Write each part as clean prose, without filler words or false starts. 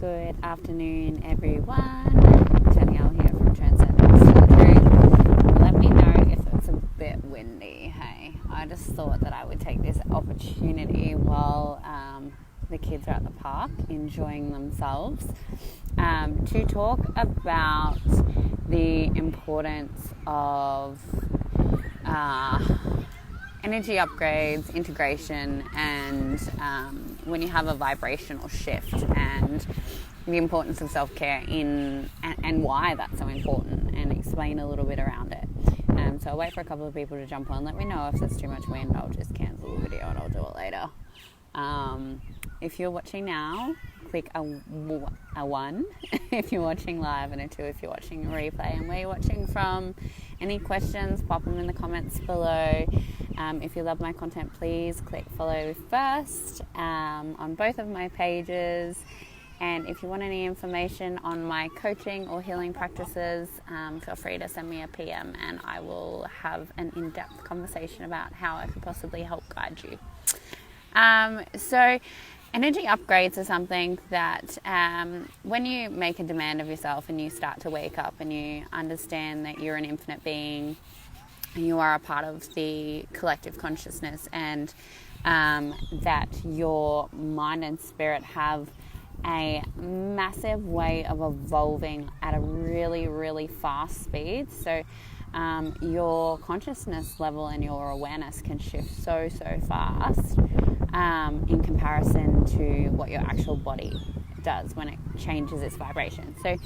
Good afternoon, everyone. Danyelle here from Transcendence Surgery. Let me know if it's a bit windy. Hey, I just thought that I would take this opportunity while the kids are at the park enjoying themselves to talk about the importance of energy upgrades, integration, and when you have a vibrational shift, and the importance of self-care and why that's so important, and explain a little bit around it. So I'll wait for a couple of people to jump on. Let me know if there's too much wind. I'll just cancel the video and I'll do it later. If you're watching now, click a 1 if you're watching live, and a 2 if you're watching a replay. And where you're watching from, any questions, pop them in the comments below. If you love my content, please click follow first on both of my pages. And if you want any information on my coaching or healing practices, feel free to send me a PM and I will have an in-depth conversation about how I could possibly help guide you. So energy upgrades are something that when you make a demand of yourself and you start to wake up and you understand that you're an infinite being and you are a part of the collective consciousness, and that your mind and spirit have a massive way of evolving at a really, really fast speed. So your consciousness level and your awareness can shift so fast in comparison to what your actual body does when it changes its vibration. So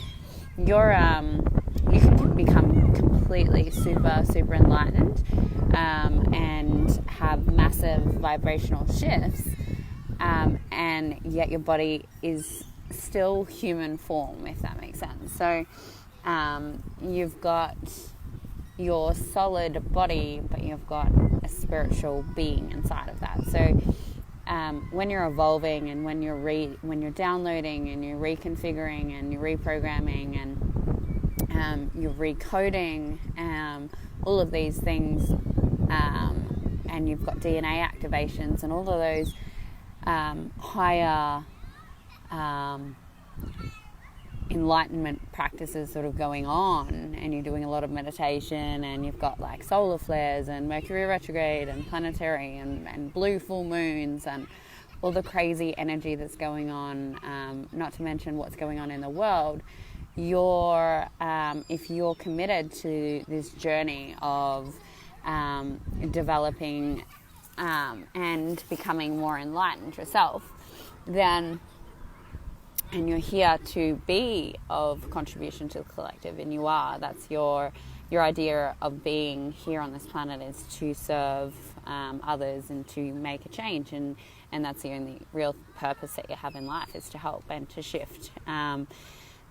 you can become completely super enlightened and have massive vibrational shifts, and yet your body is still human form, if that makes sense. So you've got your solid body, but you've got a spiritual being inside of that. So when you're evolving and when you're downloading and you're reconfiguring and you're reprogramming and you're recoding, all of these things, and you've got DNA activations and all of those higher enlightenment practices sort of going on, and you're doing a lot of meditation, and you've got like solar flares and Mercury retrograde and planetary and blue full moons and all the crazy energy that's going on, not to mention what's going on in the world. If you're committed to this journey of developing and becoming more enlightened yourself, then, and you're here to be of contribution to the collective, and you are, that's your idea of being here on this planet, is to serve others and to make a change, and that's the only real purpose that you have in life, is to help and to shift.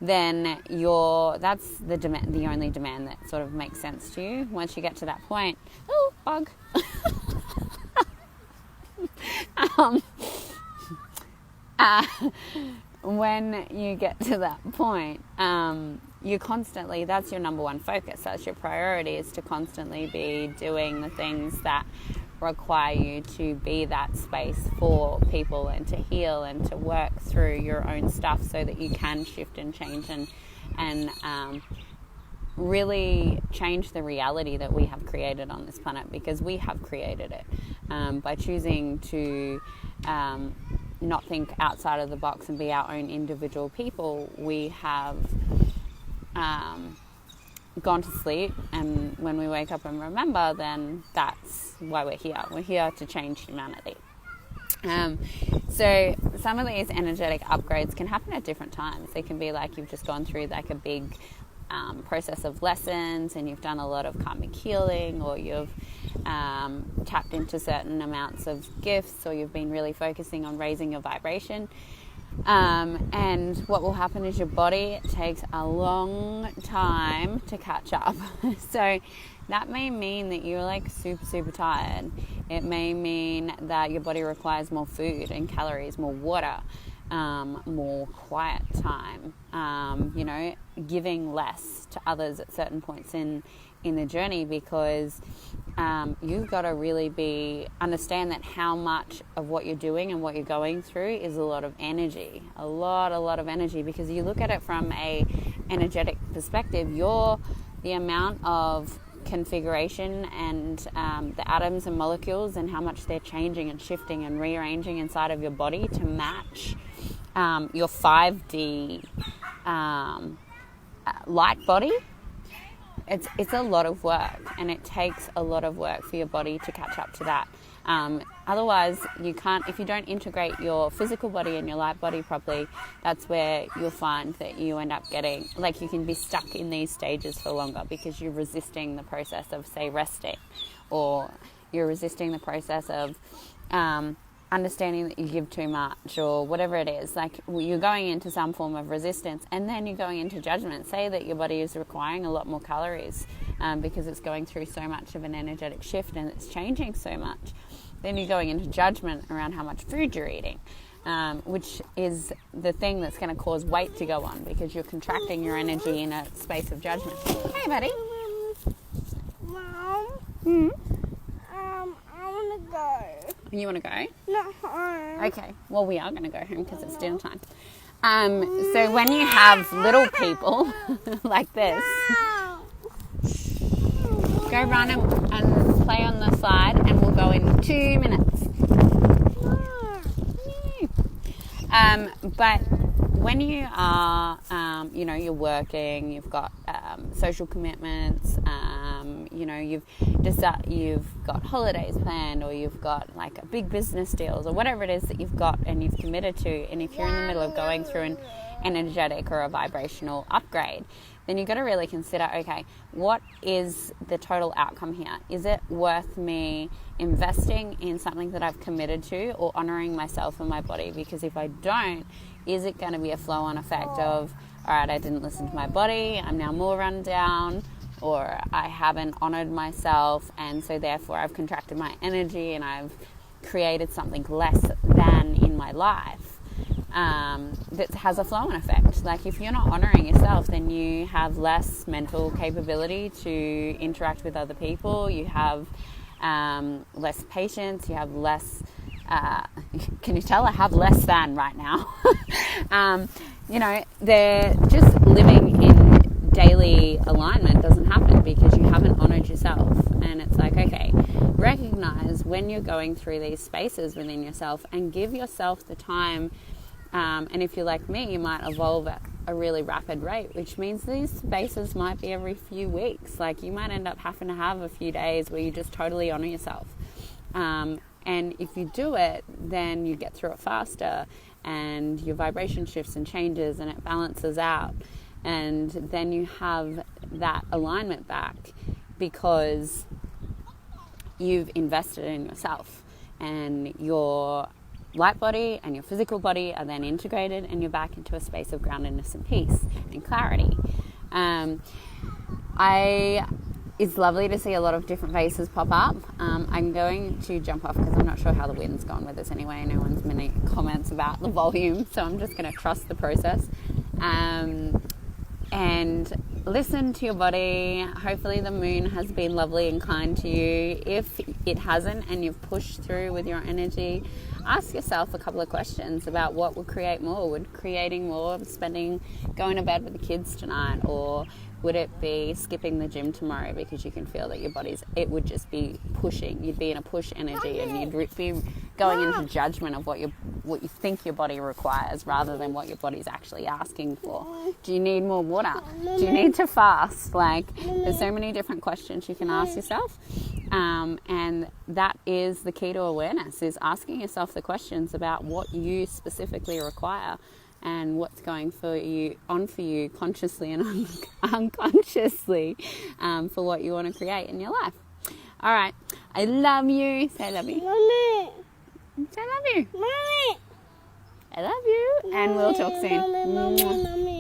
Then that's the only demand that sort of makes sense to you. Once you get to that point, bug. When you get to that point, you constantly, that's your number one focus. That's your priority, is to constantly be doing the things that require you to be that space for people and to heal and to work through your own stuff so that you can shift and change and really change the reality that we have created on this planet, because we have created it by choosing to not think outside of the box and be our own individual people. We have gone to sleep, and when we wake up and remember, then that's why we're here. We're here to change humanity. So some of these energetic upgrades can happen at different times. They can be like you've just gone through like a big process of lessons, and you've done a lot of karmic healing, or you've tapped into certain amounts of gifts, or you've been really focusing on raising your vibration. And what will happen is your body takes a long time to catch up. So that may mean that you're like super tired. It may mean that your body requires more food and calories, more water. more quiet time, giving less to others at certain points in the journey, because you've got to really understand that how much of what you're doing and what you're going through is a lot of energy, a lot of energy, because you look at it from a energetic perspective. You're the amount of configuration and the atoms and molecules and how much they're changing and shifting and rearranging inside of your body to match your 5D light body. It's a lot of work, and it takes a lot of work for your body to catch up to that. Otherwise, you can't, if you don't integrate your physical body and your light body properly, that's where you'll find that you end up getting, like, you can be stuck in these stages for longer because you're resisting the process of, say, resting, or you're resisting the process of understanding that you give too much, or whatever it is. Like, you're going into some form of resistance, and then you're going into judgment. Say that your body is requiring a lot more calories because it's going through so much of an energetic shift and it's changing so much. Then you're going into judgment around how much food you're eating, which is the thing that's going to cause weight to go on, because you're contracting your energy in a space of judgment. Hey, buddy. Mom. I want to go. You want to go? Not home. Okay. Well, we are going to go home because it's dinner time. So when you have little people like this, go run and play on the slide, and we'll go in 2 minutes. But when you are, you're working, you've got social commitments, you've got holidays planned, or you've got like a big business deals, or whatever it is that you've got and you've committed to, and if you're in the middle of going through an energetic or a vibrational upgrade, then you've got to really consider, okay, what is the total outcome here? Is it worth me investing in something that I've committed to, or honouring myself and my body? Because if I don't, is it going to be a flow-on effect of, all right, I didn't listen to my body, I'm now more run down, or I haven't honoured myself, and so therefore I've contracted my energy and I've created something less than in my life that has a flow-on effect. Like, if you're not honouring yourself, then you have less mental capability to interact with other people, you have less patience, you have less can you tell I have less than right now? They're just living in daily alignment doesn't happen because you haven't honoured yourself. And it's like, okay, recognize when you're going through these spaces within yourself and give yourself the time. And if you're like me, you might evolve at a really rapid rate, which means these spaces might be every few weeks. Like, you might end up having to have a few days where you just totally honour yourself. And if you do it, then you get through it faster, and your vibration shifts and changes, and it balances out. And then you have that alignment back because you've invested in yourself, and your light body and your physical body are then integrated, and you're back into a space of groundedness and peace and clarity. It's lovely to see a lot of different faces pop up. I'm going to jump off because I'm not sure how the wind's gone with us anyway. No one's made any comments about the volume, so I'm just going to trust the process. And listen to your body. Hopefully the moon has been lovely and kind to you. If it hasn't and you've pushed through with your energy, ask yourself a couple of questions about what would create more. Would creating more going to bed with the kids tonight, or would it be skipping the gym tomorrow because you can feel that your it would just be pushing. You'd be in a push energy, and you'd be going into judgment of what you think your body requires rather than what your body's actually asking for. Do you need more water? Do you need to fast? Like, there's so many different questions you can ask yourself. And that is the key to awareness, is asking yourself the questions about what you specifically require and what's going for you consciously and unconsciously for what you want to create in your life. All right. I love you. Say I love you. Mommy. Say I love you. Mommy. I love you. And we'll talk soon. Mommy.